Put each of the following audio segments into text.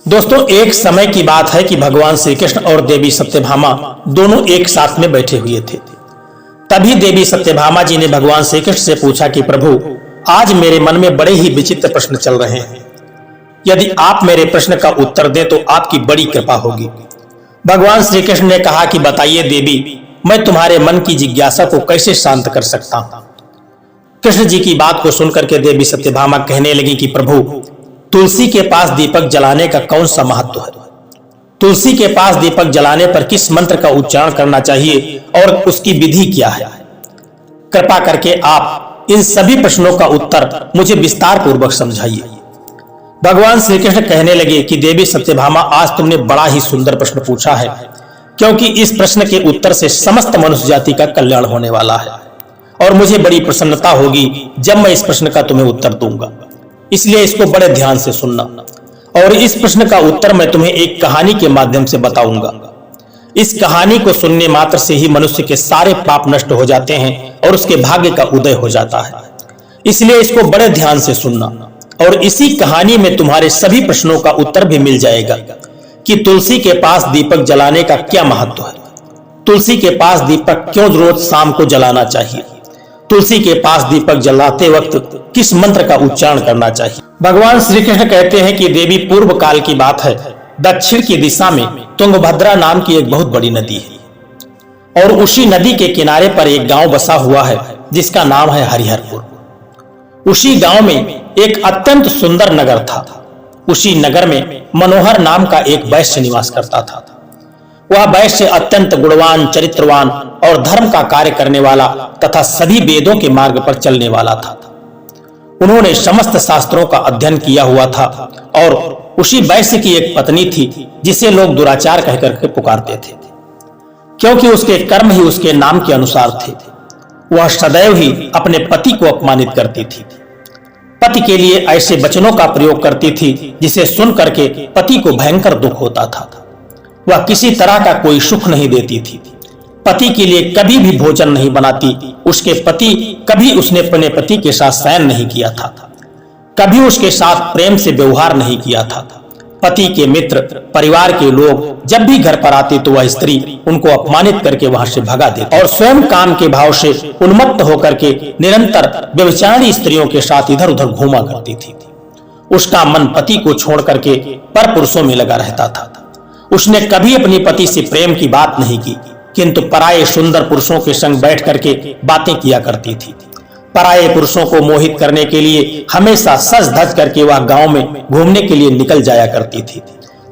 दोस्तों, एक समय की बात है कि भगवान श्री कृष्ण और देवी सत्यभामा दोनों एक साथ में बैठे हुए थे। तभी देवी सत्यभामा जी ने भगवान श्री कृष्ण से पूछा कि प्रभु, आज मेरे मन में बड़े ही विचित्र प्रश्न चल रहे हैं। यदि आप मेरे प्रश्न का उत्तर दें तो आपकी बड़ी कृपा होगी। भगवान श्री कृष्ण ने कहा कि बताइए देवी, मैं तुम्हारे मन की जिज्ञासा को कैसे शांत कर सकता हूं। कृष्ण जी की बात को सुनकर के देवी सत्यभामा कहने लगी कि प्रभु, तुलसी के पास दीपक जलाने का कौन सा महत्व है? तुलसी के पास दीपक जलाने पर किस मंत्र का उच्चारण करना चाहिए और उसकी विधि क्या है? कृपा करके आप इन सभी प्रश्नों का उत्तर मुझे विस्तार पूर्वक समझाइए। भगवान श्री कृष्ण कहने लगे कि देवी सत्यभामा, आज तुमने बड़ा ही सुंदर प्रश्न पूछा है, क्योंकि इस प्रश्न के उत्तर से समस्त मनुष्य जाति का कल्याण होने वाला है और मुझे बड़ी प्रसन्नता होगी जब मैं इस प्रश्न का तुम्हें उत्तर दूंगा। इसलिए इसको बड़े ध्यान से सुनना और इस प्रश्न का उत्तर मैं तुम्हें एक कहानी के माध्यम से बताऊंगा। इस कहानी को सुनने मात्र से ही मनुष्य के सारे पाप नष्ट हो जाते हैं और उसके भाग्य का उदय हो जाता है। इसलिए इसको बड़े ध्यान से सुनना और इसी कहानी में तुम्हारे सभी प्रश्नों का उत्तर भी मिल जाएगा कि तुलसी के पास दीपक जलाने का क्या महत्व है, तुलसी के पास दीपक क्यों रोज शाम को जलाना चाहिए, तुलसी के पास दीपक जलाते वक्त किस मंत्र का उच्चारण करना चाहिए। भगवान श्री कृष्ण कहते हैं कि देवी, पूर्व काल की बात है, दक्षिण की दिशा में तुंगभद्रा नाम की एक बहुत बड़ी नदी है और उसी नदी के किनारे पर एक गांव बसा हुआ है जिसका नाम है हरिहरपुर। उसी गांव में एक अत्यंत सुंदर नगर था। उसी नगर में मनोहर नाम का एक वैश्य निवास करता था। वह वैश्य अत्यंत गुणवान, चरित्रवान और धर्म का कार्य करने वाला तथा सभी वेदों के मार्ग पर चलने वाला था। उन्होंने समस्त शास्त्रों का अध्ययन किया हुआ था और उसी वैश्य की एक पत्नी थी जिसे लोग दुराचार कहकर के पुकारते थे, क्योंकि उसके कर्म ही उसके नाम के अनुसार थे। वह सदैव ही अपने पति को अपमानित करती थी, पति के लिए ऐसे वचनों का प्रयोग करती थी जिसे सुन करके पति को भयंकर दुख होता था। वह किसी तरह का कोई सुख नहीं देती थी, पति के लिए कभी भी भोजन नहीं बनाती, कभी उसने अपने पति के साथ शयन नहीं किया था, कभी उसके साथ प्रेम से व्यवहार नहीं किया था। पति के मित्र, परिवार के लोग जब भी घर पर आते तो वह स्त्री उनको अपमानित करके वहां से भगा देती और स्वयं काम के भाव से उन्मत्त होकर के निरंतर व्यभिचारी स्त्रियों के साथ इधर उधर घूमा करती थी। उसका मन पति को छोड़ करके पर पुरुषों में लगा रहता था। उसने कभी अपनी पति से प्रेम की बात नहीं की, किंतु पराये सुंदर पुरुषों के संग बैठ करके बातें किया करती थी। पराये पुरुषों को मोहित करने के लिए हमेशा सज धज करके वह गांव में घूमने के लिए निकल जाया करती थी।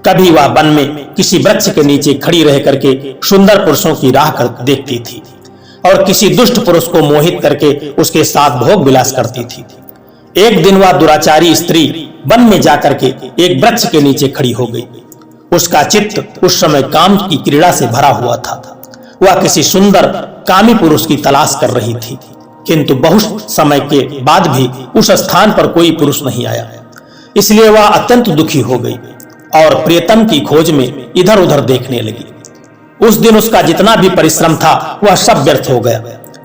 कभी वह वन में किसी वृक्ष के नीचे खड़ी रह करके सुंदर पुरुषों की राह कर देखती थी और किसी दुष्ट पुरुष को मोहित करके उसके साथ भोग विलास करती थी। एक दिन वह दुराचारी स्त्री वन में जाकर के एक वृक्ष के नीचे खड़ी हो गई। उसका चित्त उस समय काम की क्रीड़ा से भरा हुआ था। वह किसी सुंदर कामी पुरुष की तलाश कर रही थी, किंतु बहुत समय के बाद भी उस स्थान पर कोई पुरुष नहीं आया। इसलिए वह अत्यंत दुखी हो गई और प्रियतम की खोज में इधर उधर देखने लगी। उस दिन उसका जितना भी परिश्रम था वह सब व्यर्थ हो गया।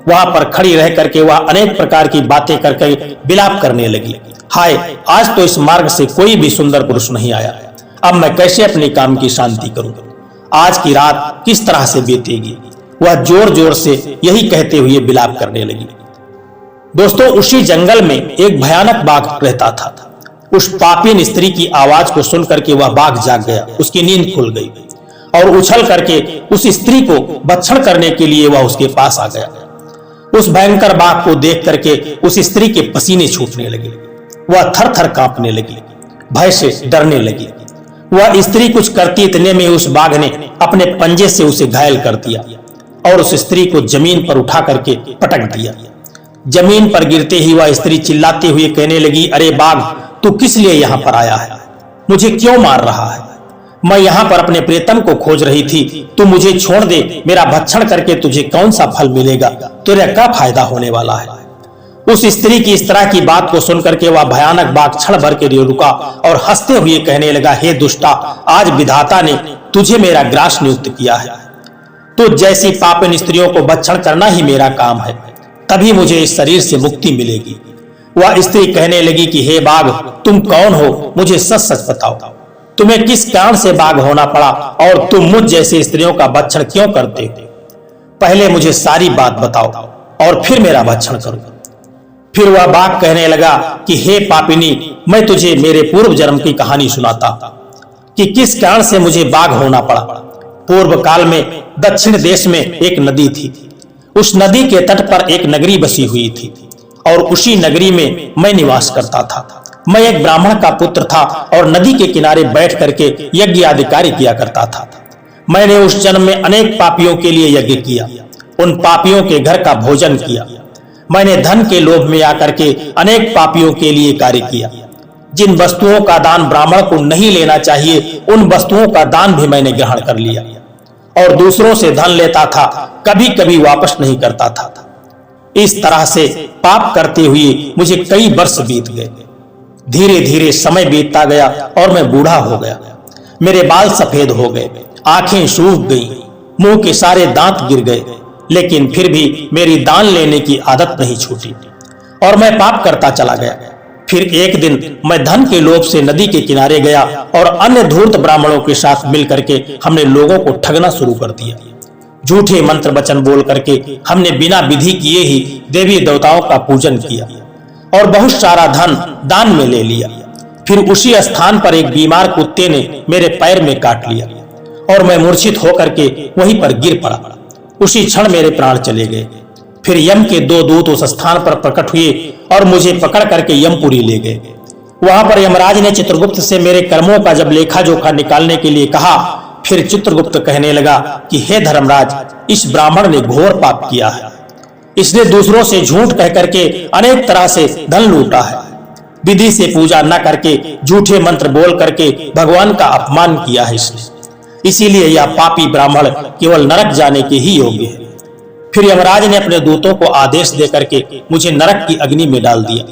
वहां पर खड़ी रह करके वह अनेक प्रकार की बातें करके विलाप करने लगी। हाय, आज तो इस मार्ग से कोई भी सुंदर पुरुष नहीं आया। अब मैं कैसे अपने काम की शांति करूं? आज की रात किस तरह से बीतेगी? वह जोर जोर से यही कहते हुए विलाप करने लगी। दोस्तों, उसी जंगल में एक भयानक बाघ रहता था। उस पापीन स्त्री की आवाज को सुनकर के वह बाघ जाग गया, उसकी नींद खुल गई और उछल करके उस स्त्री को भक्षण करने के लिए वह उसके पास आ गया। उस भयंकर बाघ को देख करके उस स्त्री के पसीने छूटने लगे। वह थर थर कांपने लगी, भय से डरने लगी। वह स्त्री कुछ करती इतने में उस बाघ ने अपने पंजे से उसे घायल कर दिया और उस स्त्री को जमीन पर उठा करके पटक दिया। जमीन पर गिरते ही वह स्त्री चिल्लाते हुए कहने लगी, अरे बाघ, तू किस लिए यहाँ पर आया है? मुझे क्यों मार रहा है? मैं यहाँ पर अपने प्रियतम को खोज रही थी। तू मुझे छोड़ दे, मेरा भक्षण करके तुझे कौन सा फल मिलेगा? तुझे क्या फायदा होने वाला है? उस स्त्री की इस तरह की बात को सुनकर के वह भयानक बाघ क्षण भर के लिए रुका और हंसते हुए कहने लगा, हे दुष्टा, आज विधाता ने तुझे मेरा ग्रास नियुक्त किया है। तो जैसी पापिन स्त्रियों को भक्षण करना ही मेरा काम है, तभी मुझे इस शरीर से मुक्ति मिलेगी। वह स्त्री कहने लगी कि हे बाघ, तुम कौन हो? मुझे सच सच बताओ। तुम्हें किस कारण से बाघ होना पड़ा और तुम मुझ जैसे स्त्रियों का भक्षण क्यों करते हो? पहले मुझे सारी बात बताओ और फिर मेरा भक्षण करो। फिर वह बाघ कहने लगा कि हे पापिनी, मैं तुझे मेरे पूर्व जन्म की कहानी सुनाता कि किस कारण से मुझे बाघ होना पड़ा। पूर्व काल में दक्षिण देश में एक नदी थी। उस नदी के तट पर एक नगरी बसी हुई थी और उसी नगरी में मैं निवास करता था। मैं एक ब्राह्मण का पुत्र था और नदी के किनारे बैठ करके यज्ञ आदि कार्य किया करता था। मैंने उस जन्म में अनेक पापियों के लिए यज्ञ किया, उन पापियों के घर का भोजन किया। मैंने धन के लोभ में आकर के अनेक पापियों के लिए कार्य किया। जिन वस्तुओं का दान ब्राह्मण को नहीं लेना चाहिए, उन वस्तुओं का दान भी मैंने ग्रहण कर लिया और दूसरों से धन लेता था, कभी कभी वापस नहीं करता था। इस तरह से पाप करते हुए मुझे कई वर्ष बीत गए। धीरे धीरे समय बीतता गया और मैं बूढ़ा हो गया। मेरे बाल सफेद हो गए, आंखें सूख गईं, मुंह के सारे दांत गिर गए, लेकिन फिर भी मेरी दान लेने की आदत नहीं छूटी और मैं पाप करता चला गया। फिर एक दिन मैं धन के लोभ से नदी के किनारे गया और अन्य धूर्त ब्राह्मणों के साथ मिल करके हमने लोगों को ठगना शुरू कर दिया। झूठे मंत्र वचन बोल करके हमने बिना विधि किए ही देवी देवताओं का पूजन किया और बहुत सारा धन दान में ले लिया। फिर उसी स्थान पर एक बीमार कुत्ते ने मेरे पैर में काट लिया और मैं मूर्छित होकर के वहीं पर गिर पड़ा। उसी क्षण मेरे प्राण चले गए। फिर यम के 2 दूत उस स्थान पर प्रकट हुए और मुझे पकड़ करके यमपुरी ले गए। वहां पर यमराज ने चित्रगुप्त से मेरे कर्मों का जब लेखा जोखा निकालने के लिए कहा, फिर चित्रगुप्त कहने लगा कि हे धर्मराज, इस ब्राह्मण ने घोर पाप किया है। इसने दूसरों से झूठ कह करके अनेक तरह से धन लूटा है। विधि से पूजा न करके झूठे मंत्र बोल करके भगवान का अपमान किया है इसने। इसीलिए यह पापी ब्राह्मण केवल नरक जाने के ही योग्य है। फिर यमराज ने अपने दूतों को आदेश दे करके मुझे नरक की अग्नि में डाल दिया।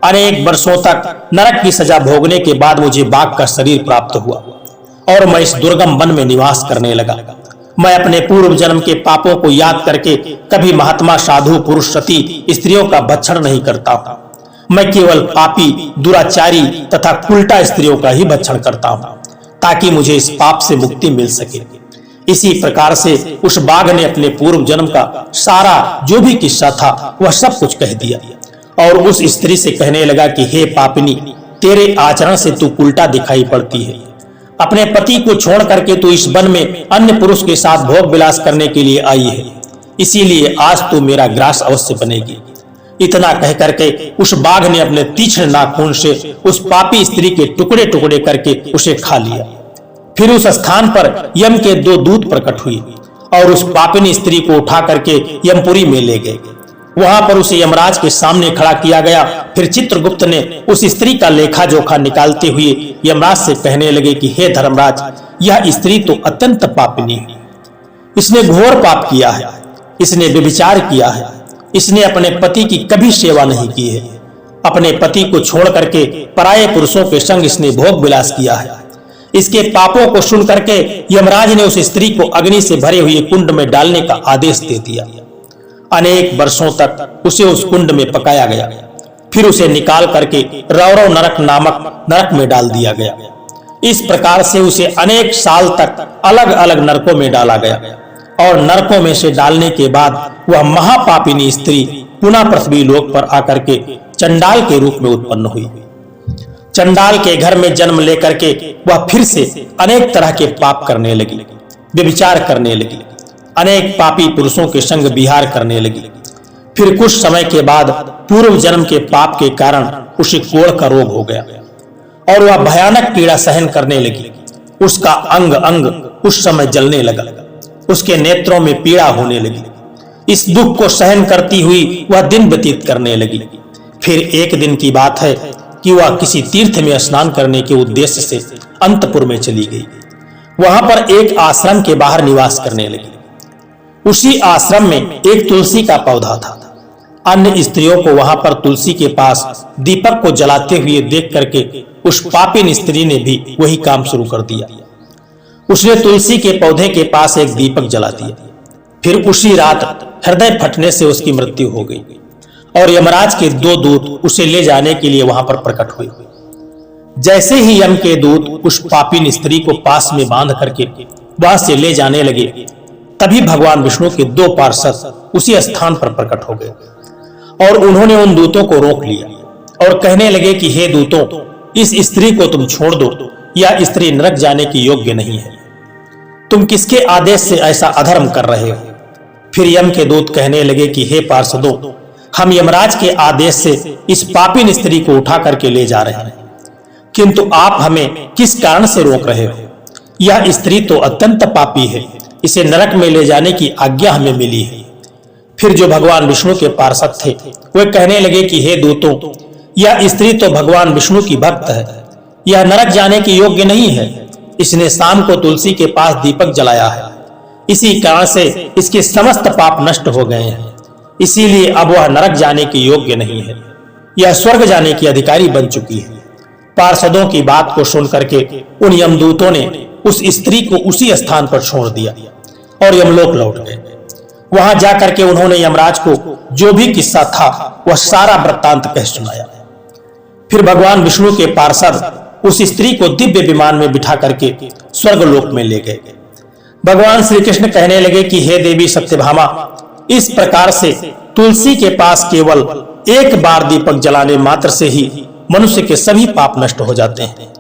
अनेक वर्षों तक नरक की सजा भोगने के बाद मुझे बाघ का शरीर प्राप्त हुआ और मैं इस दुर्गम वन में निवास करने लगा। मैं अपने पूर्व जन्म के पापों को याद करके कभी महात्मा, साधु, पुरुष, सती स्त्रियों का भक्षण नहीं करता हूँ। मैं केवल पापी, दुराचारी तथा उल्टा स्त्रियों का ही भक्षण करता हूँ ताकि मुझे इस पाप से मुक्ति मिल सके। इसी प्रकार से उस बाघ ने अपने पूर्व जन्म का सारा जो भी किस्सा था वह सब कुछ कह दिया और उस स्त्री से कहने लगा कि हे पापिनी, तेरे आचरण से तू उल्टा दिखाई पड़ती है। अपने पति को छोड़ करके तू इस वन में अन्य पुरुष के साथ भोग विलास करने के लिए आई है, इसीलिए आज तू मेरा ग्रास अवश्य बनेगी। इतना कह करके उस बाघ ने अपने तीक्ष्ण नाखून से उस पापी स्त्री के टुकड़े टुकड़े करके उसे खा लिया। फिर उस स्थान पर यम के 2 दूत प्रकट हुए और उस पापिनी स्त्री को उठा करके यमपुरी में ले गए। वहां पर उसे यमराज के सामने खड़ा किया गया। फिर चित्रगुप्त ने उस स्त्री का लेखा जोखा निकालते हुए यमराज से कहने लगे कि हे धर्मराज, यह स्त्री तो अत्यंत पापिनी है। इसने घोर पाप किया है, इसने व्यभिचार किया है, इसने अपने पति की कभी सेवा नहीं की है। अपने पति को छोड़ करके पराये पुरुषों के संग इसने भोग विलास किया है। इसके पापों को सुन करके यमराज ने उस स्त्री को अग्नि से भरे हुए कुंड में डालने का आदेश दे दिया। अनेक वर्षों तक उसे उस कुंड में पकाया गया। फिर उसे निकाल करके रौरव नरक नामक नरक में डाल दिया गया। इस प्रकार से उसे अनेक साल तक अलग अलग नरकों में डाला गया और नरकों में से डालने के बाद वह महापापिनी स्त्री पुनः पृथ्वी लोक पर आकर के चंडाल के रूप में उत्पन्न हुई। चंडाल के घर में जन्म लेकर के वह फिर से अनेक तरह के पाप करने लगी, व्यभिचार करने लगी, अनेक पापी पुरुषों के संग विहार करने लगी। फिर कुछ समय के बाद पूर्व जन्म के पाप के कारण उसे कोढ़ का रोग हो गया और वह भयानक पीड़ा सहन करने लगी। उसका अंग अंग उस समय जलने लगा, उसके नेत्रों में पीड़ा होने लगी। इस दुख को सहन करती हुई वह दिन व्यतीत करने लगी। फिर एक दिन की बात है कि वह किसी तीर्थ में स्नान करने के उद्देश्य से अंतपुर में चली गई। वहां पर एक आश्रम के बाहर निवास करने लगी। उसी आश्रम में एक तुलसी का पौधा था। अन्य स्त्रियों को वहां पर तुलसी के पास दीपक को जलाते हुए देख करके उस पापिन स्त्री ने भी वही काम शुरू कर दिया। उसने तुलसी के पौधे के पास एक दीपक जला दिया। फिर उसी रात हृदय फटने से उसकी मृत्यु हो गई और यमराज के 2 दूत उसे ले जाने के लिए वहां पर प्रकट हुए। जैसे ही यम के दूत उस पापी स्त्री को पास में बांध करके वहां से ले जाने लगे, तभी भगवान विष्णु के दो पार्षद उसी स्थान पर प्रकट हो गए और उन्होंने उन दूतों को रोक लिया और कहने लगे कि हे दूतों, इस स्त्री को तुम छोड़ दो, यह स्त्री नरक जाने की योग्य नहीं है। तुम किसके आदेश से ऐसा अधर्म कर रहे हो? फिर यम के दूत कहने लगे कि हे पार्षदों, हम यमराज के आदेश से इस पापी स्त्री को उठा करके ले जा रहे हैं, किंतु आप हमें किस कारण से रोक रहे हो? यह स्त्री तो अत्यंत पापी है, इसे नरक में ले जाने की आज्ञा हमें मिली है। फिर जो भगवान विष्णु के पार्षद थे वे कहने लगे कि हे दूतों, यह स्त्री तो भगवान विष्णु की भक्त है, यह नरक जाने की योग्य नहीं है। इसने शाम को तुलसी के पास दीपक जलाया है, इसी कारण से इसके समस्त पाप नष्ट हो गए हैं, इसीलिए अब वह नरक जाने की योग्य नहीं है, यह स्वर्ग जाने की अधिकारी बन चुकी है। पार्षदों की बात को सुन करके उन यमदूतों ने उस स्त्री को उसी स्थान पर छोड़ दिया और यमलोक लौट गए। वहां जाकर के उन्होंने यमराज को जो भी किस्सा था वह सारा वृत्तांत कह सुनाया। फिर भगवान विष्णु के पार्षद उस स्त्री को दिव्य विमान में बिठा करके स्वर्गलोक में ले गए। भगवान श्री कृष्ण कहने लगे कि हे देवी सत्यभामा, इस प्रकार से तुलसी के पास केवल एक बार दीपक जलाने मात्र से ही मनुष्य के सभी पाप नष्ट हो जाते हैं।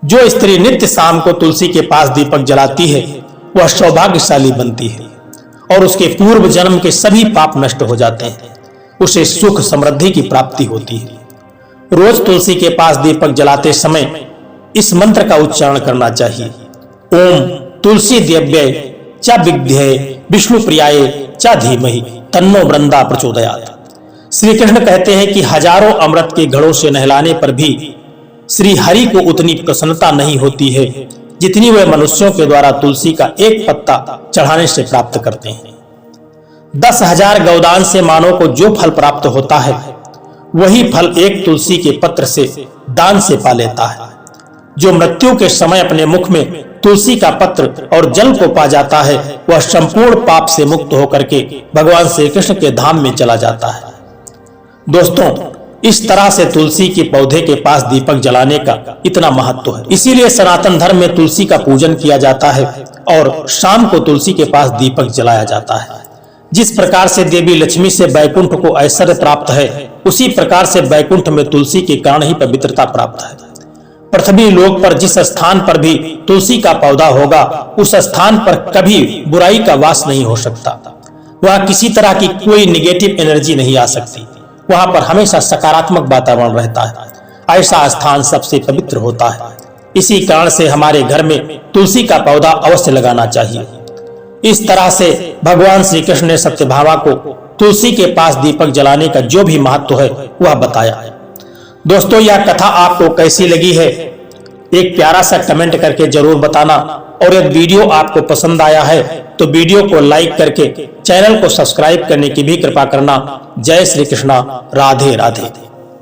जो स्त्री नित्य शाम को तुलसी के पास दीपक जलाती है वह सौभाग्यशाली बनती है और उसके पूर्व जन्म के सभी पाप नष्ट हो जाते हैं, उसे सुख समृद्धि की प्राप्ति होती है। रोज तुलसी के पास दीपक जलाते समय इस मंत्र का उच्चारण करना चाहिए, ओम तुलसी दिव्य च विद्ये विष्णु प्रियाय च धीमहि तन्नो वृंदा प्रचोदयात्। श्री कृष्ण कहते हैं कि हजारों अमृत के घड़ों से नहलाने पर भी श्री हरि को उतनी प्रसन्नता नहीं होती है जितनी वे मनुष्यों के द्वारा तुलसी का एक पत्ता चढ़ाने से प्राप्त करते हैं। 10,000 गौदान से मानव को जो फल प्राप्त होता है वही फल एक तुलसी के पत्र से दान से पा लेता है। जो मृत्यु के समय अपने मुख में तुलसी का पत्र और जल को पा जाता है वह संपूर्ण पाप से मुक्त होकर के भगवान श्री कृष्ण के धाम में चला जाता है। दोस्तों, इस तरह से तुलसी के पौधे के पास दीपक जलाने का इतना महत्व है, इसीलिए सनातन धर्म में तुलसी का पूजन किया जाता है और शाम को तुलसी के पास दीपक जलाया जाता है। जिस प्रकार से देवी लक्ष्मी से बैकुंठ को ऐश्वर्य प्राप्त है, उसी प्रकार से बैकुंठ में तुलसी के कारण ही पवित्रता प्राप्त है। पृथ्वी लोक पर जिस स्थान पर भी तुलसी का पौधा होगा उस स्थान पर कभी बुराई का वास नहीं हो सकता, वहां किसी तरह की कोई निगेटिव एनर्जी नहीं आ सकती, वहां पर हमेशा सकारात्मक वातावरण रहता है। ऐसा स्थान सबसे पवित्र होता है। इसी कारण से हमारे घर में तुलसी का पौधा अवश्य लगाना चाहिए। इस तरह से भगवान श्री कृष्ण ने सत्यभामा को तुलसी के पास दीपक जलाने का जो भी महत्व है वह बताया। दोस्तों, यह कथा आपको कैसी लगी है एक प्यारा सा कमेंट करके जरूर बताना, और यदि वीडियो आपको पसंद आया है तो वीडियो को लाइक करके चैनल को सब्सक्राइब करने की भी कृपा करना। जय श्री कृष्णा, राधे राधे।